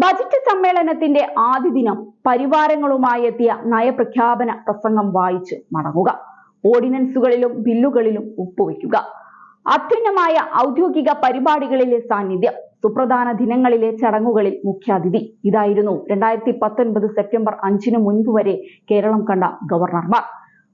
Budget സമ്മേളനത്തിന്റെ ആദ്യ ദിനം പരിവാരങ്ങളുമായി എത്തിയ നയപ്രഖ്യാപന പ്രസംഗം വായിച്ച് മടങ്ങുക, ഓർഡിനൻസുകളിലും ബില്ലുകളിലും ഒപ്പുവെക്കുക, അത്യുന്നതമായ ഔദ്യോഗിക പരിപാടികളിലെ സാന്നിധ്യം, സുപ്രധാന ദിനങ്ങളിലെ ചടങ്ങുകളിൽ മുഖ്യാതിഥി. ഇതായിരുന്നു 2019 സെപ്റ്റംബർ 5 മുൻപ് വരെ കേരളം കണ്ട ഗവർണർമാർ.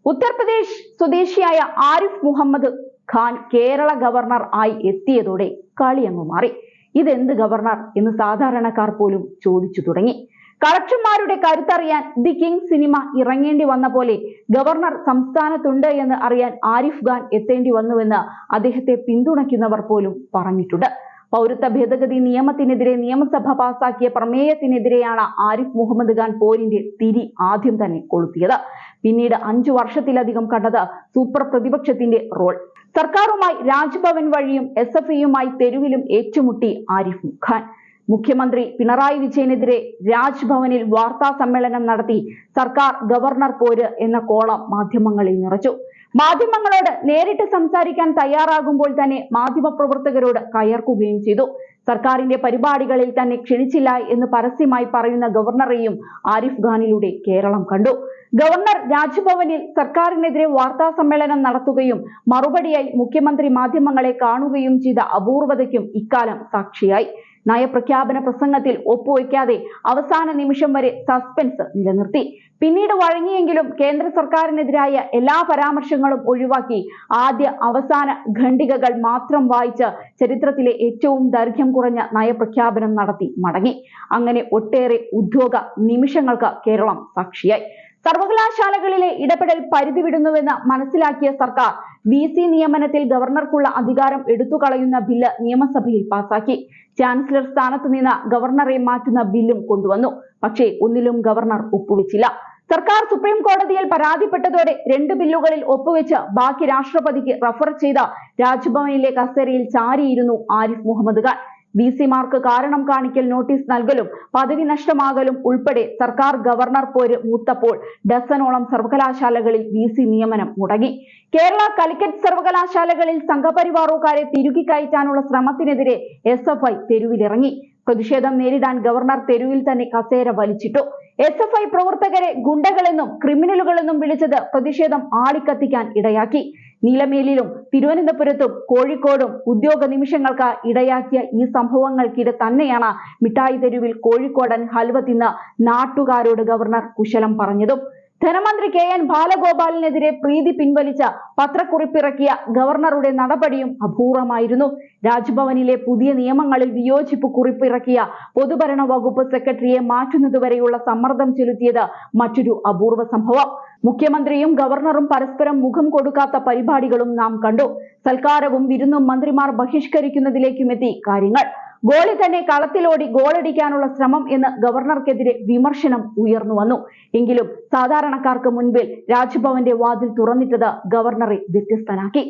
ഉത്തർപ്രദേശ് സ്വദേശിയായ ആരിഫ് മുഹമ്മദ് ഖാൻ കേരള ഗവർണർ ആയി എത്തിയതോടെ കളിയങ്ങു മാറി. ഇതെന്ത് ഗവർണർ എന്ന് സാധാരണക്കാർ പോലും ചോദിച്ചു തുടങ്ങി. കളക്ടർമാരുടെ കരുത്തറിയാൻ ദി കിങ് സിനിമ ഇറങ്ങേണ്ടി വന്ന പോലെ ഗവർണർ സംസ്ഥാനത്തുണ്ട് എന്ന് അറിയാൻ ആരിഫ് ഖാൻ എത്തേണ്ടി വന്നുവെന്ന് അദ്ദേഹത്തെ പിന്തുണയ്ക്കുന്നവർ പോലും പറഞ്ഞിട്ടുണ്ട്. പൗരത്വ ഭേദഗതി നിയമത്തിനെതിരെ നിയമസഭ പാസാക്കിയ പ്രമേയത്തിനെതിരെയാണ് ആരിഫ് മുഹമ്മദ് ഖാൻ പോരിന്റെ തിരി ആദ്യം തന്നെ കൊളുത്തിയത്. പിന്നീട് 5 വർഷത്തിലധികം കണ്ടത് സൂപ്പർ പ്രതിപക്ഷത്തിന്റെ റോൾ. സർക്കാരുമായി രാജ്ഭവൻ വഴിയും SFIയുമായി തെരുവിലും ഏറ്റുമുട്ടി ആരിഫ് ഖാൻ. മുഖ്യമന്ത്രി പിണറായി വിജയനെതിരെ രാജ്ഭവനിൽ വാർത്താ സമ്മേളനം നടത്തി സർക്കാർ ഗവർണർ പോര് എന്ന കോളം മാധ്യമങ്ങളിൽ നിറച്ചു. മാധ്യമങ്ങളോട് നേരിട്ട് സംസാരിക്കാൻ തയ്യാറാകുമ്പോൾ തന്നെ മാധ്യമപ്രവർത്തകരോട് കയർക്കുകയും ചെയ്തു. സർക്കാരിന്റെ പരിപാടികളിൽ തന്നെ ക്ഷണിച്ചില്ല എന്ന് പരസ്യമായി പറയുന്ന ഗവർണറെയും ആരിഫ് ഖാനിലൂടെ കേരളം കണ്ടു. ഗവർണർ രാജ്ഭവനിൽ സർക്കാരിനെതിരെ വാർത്താ സമ്മേളനം നടത്തുകയും മറുപടിയായി മുഖ്യമന്ത്രി മാധ്യമങ്ങളെ കാണുകയും ചെയ്ത അപൂർവതയ്ക്കും ഇക്കാലം സാക്ഷിയായി. നയപ്രഖ്യാപന പ്രസംഗത്തിൽ ഒപ്പുവെക്കാതെ അവസാന നിമിഷം വരെ സസ്പെൻസ് നിലനിർത്തി. പിന്നീട് വഴങ്ങിയെങ്കിലും കേന്ദ്ര സർക്കാരിനെതിരായ എല്ലാ പരാമർശങ്ങളും ഒഴിവാക്കി ആദ്യ അവസാന ഖണ്ഡികകൾ മാത്രം വായിച്ച് ചരിത്രത്തിലെ ഏറ്റവും ദൈർഘ്യം കുറഞ്ഞ നയപ്രഖ്യാപനം നടത്തി മടങ്ങി. അങ്ങനെ ഒട്ടേറെ ഉദ്യോഗ നിമിഷങ്ങൾക്ക് കേരളം സാക്ഷിയായി. സർവകലാശാലകളിലെ ഇടപെടൽ പരിധി വിടുന്നുവെന്ന് മനസ്സിലാക്കിയ സർക്കാർ VC നിയമനത്തിൽ ഗവർണർക്കുള്ള അധികാരം എടുത്തുകളയുന്ന ബില്ല് നിയമസഭയിൽ പാസാക്കി. ചാൻസലർ സ്ഥാനത്ത് നിന്ന് ഗവർണറെ മാറ്റുന്ന ബില്ലും കൊണ്ടുവന്നു. പക്ഷേ ഒന്നിലും ഗവർണർ ഒപ്പുവെച്ചില്ല. സർക്കാർ സുപ്രീം കോടതിയിൽ പരാതിപ്പെട്ടതോടെ 2 ബില്ലുകളിൽ ഒപ്പുവെച്ച് ബാക്കി രാഷ്ട്രപതിക്ക് റഫർ ചെയ്ത രാജ്ഭവനിലെ കസേരയിൽ ചാരിയിരുന്നു ആരിഫ് മുഹമ്മദ് ഖാൻ. VCമാർക്ക് കാരണം കാണിക്കൽ നോട്ടീസ് നൽകലും പദവി നഷ്ടമാകലും ഉൾപ്പെടെ സർക്കാർ ഗവർണർ പോര് മൂത്തപ്പോൾ ഡസനോളം സർവകലാശാലകളിൽ VC നിയമനം മുടങ്ങി. കേരള കാലിക്കറ്റ് സർവകലാശാലകളിൽ സംഘപരിവാറുകാരെ തിരുകി കയറ്റാനുള്ള ശ്രമത്തിനെതിരെ SFI തെരുവിലിറങ്ങി. പ്രതിഷേധം നേരിടാൻ ഗവർണർ തെരുവിൽ തന്നെ കസേര വലിച്ചിട്ടു. SFI പ്രവർത്തകരെ ഗുണ്ടകളെന്നും ക്രിമിനലുകളെന്നും വിളിച്ചത് പ്രതിഷേധം ആളിക്കത്തിക്കാൻ ഇടയാക്കി. നീലമേലിലും തിരുവനന്തപുരത്തും കോഴിക്കോടും ഉദ്യോഗ നിമിഷങ്ങൾക്ക് ഇടയാക്കിയ ഈ സംഭവങ്ങൾക്കിടെ തന്നെയാണ് മിഠായി തെരുവിൽ കോഴിക്കോടൻ ഹൽവ തിന്ന് നാട്ടുകാരോട് ഗവർണർ കുശലം പറഞ്ഞതും. ധനമന്ത്രി KN ബാലഗോപാലിനെതിരെ പ്രീതി പിൻവലിച്ച പത്രക്കുറിപ്പിറക്കിയ ഗവർണറുടെ നടപടിയും അപൂർവമായിരുന്നു. രാജ്ഭവനിലെ പുതിയ നിയമങ്ങളിൽ വിയോജിപ്പ് കുറിപ്പിറക്കിയ പൊതുഭരണ വകുപ്പ് സെക്രട്ടറിയെ മാറ്റുന്നതുവരെയുള്ള സമ്മർദ്ദം ചെലുത്തിയത് മറ്റൊരു അപൂർവ സംഭവം. മുഖ്യമന്ത്രിയും ഗവർണറും പരസ്പരം മുഖം കൊടുക്കാത്ത പരിപാടികളും നാം കണ്ടു. സൽക്കാരവും വിരുന്നും മന്ത്രിമാർ ബഹിഷ്കരിക്കുന്നതിലേക്കുമെത്തി കാര്യങ്ങൾ. ഗോളി തന്നെ കളത്തിലോടി ഗോളടിക്കാനുള്ള ശ്രമം എന്ന് ഗവർണർക്കെതിരെ വിമർശനം ഉയർന്നു വന്നു. എങ്കിലും സാധാരണക്കാർക്ക് മുൻപിൽ രാജ്ഭവന്റെ വാതിൽ തുറന്നിട്ടത് ഗവർണറെ വ്യത്യസ്തനാക്കി.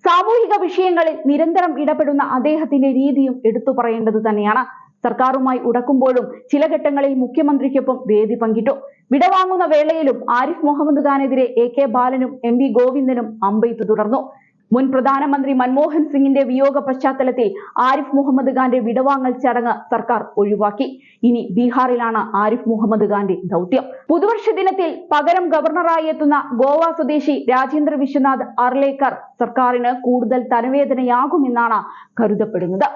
സാമൂഹിക വിഷയങ്ങളിൽ നിരന്തരം ഇടപെടുന്ന അദ്ദേഹത്തിന്റെ രീതിയും എടുത്തു പറയേണ്ടത് തന്നെയാണ്. സർക്കാരുമായി ഉടക്കുമ്പോഴും ചില ഘട്ടങ്ങളിൽ മുഖ്യമന്ത്രിക്കൊപ്പം വേദി പങ്കിട്ടു. വിടവാങ്ങുന്ന വേളയിലും ആരിഫ് മുഹമ്മദ് ഖാനെതിരെ AK ബാലനും MV ഗോവിന്ദനും അമ്പെയ്ത്തു തുടർന്നു. മുൻ പ്രധാനമന്ത്രി മൻമോഹൻ സിംഗിന്റെ വിയോഗ പശ്ചാത്തലത്തിൽ ആരിഫ് മുഹമ്മദ് ഖാന്റെ വിടവാങ്ങൽ ചടങ്ങ് സർക്കാർ ഒഴിവാക്കി. ഇനി ബീഹാറിലാണ് ആരിഫ് മുഹമ്മദ് ഖാന്റെ ദൗത്യം. പുതുവർഷ ദിനത്തിൽ പകരം ഗവർണറായി എത്തുന്ന ഗോവ സ്വദേശി രാജേന്ദ്ര വിശ്വനാഥ് അർലേക്കർ സർക്കാരിന് കൂടുതൽ തലവേദനയാകുമെന്നാണ് കരുതപ്പെടുന്നത്.